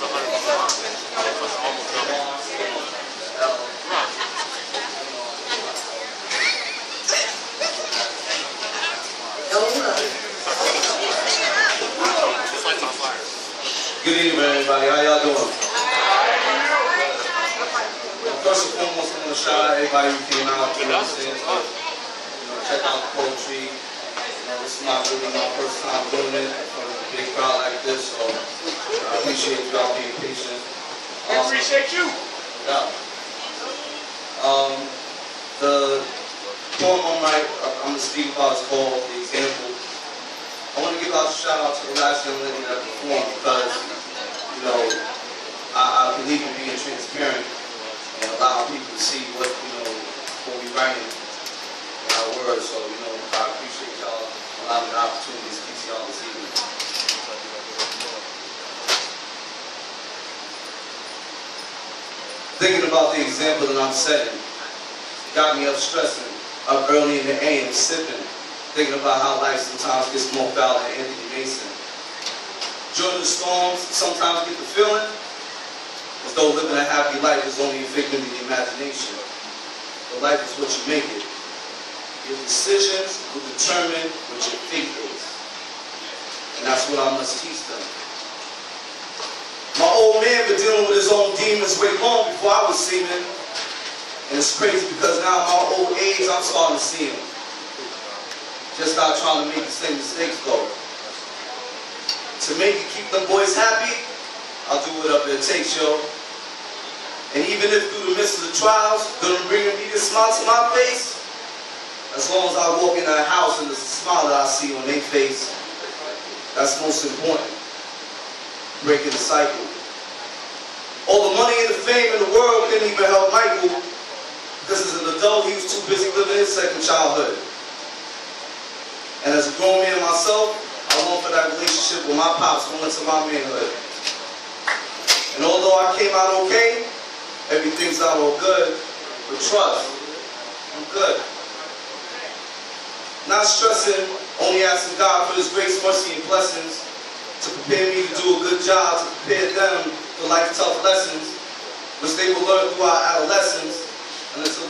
Good evening, everybody. How y'all doing? First and foremost, I want to shout out everybody who came out. You know what I'm saying? Check out the poetry. This is not really my first time doing it for a big crowd like this, so I appreciate y'all being patient. I appreciate you. Yeah. The poem I'm going to speak about is called The Example. I want to give out a shout out to the last young lady that performed because, you know, I believe in being transparent and allowing people to see what we writing in our words. So, you know, I appreciate y'all allowing me the opportunity to speak to y'all this evening. Thinking about the example that I'm setting got me up stressing, up early in the AM, sipping. Thinking about how life sometimes gets more foul than Anthony Mason. During the storms, sometimes get the feeling as though living a happy life is only a figment of the imagination. But life is what you make it. Your decisions will determine what your fate is. And that's what I must teach them. My old man been dealing with his own demons way long before I was seeming. And it's crazy because now in my old age, I'm starting to see him. Just not trying to make the same mistakes though. To make it keep them boys happy, I'll do whatever it takes, yo. And even if through the midst of the trials, gonna bring a immediate smile to my face, as long as I walk in that house and there's a smile that I see on their face, that's most important. Breaking the cycle. All the money and the fame in the world couldn't even help Michael, because as an adult, he was too busy living his second childhood. And as a grown man myself, I long for that relationship with my pops going into my manhood. And although I came out okay, everything's not all good, but trust, I'm good. Not stressing, only asking God for His grace, mercy, and blessings to prepare me to do a good job, to prepare them for life's tough lessons, which they will learn through our adolescence, and until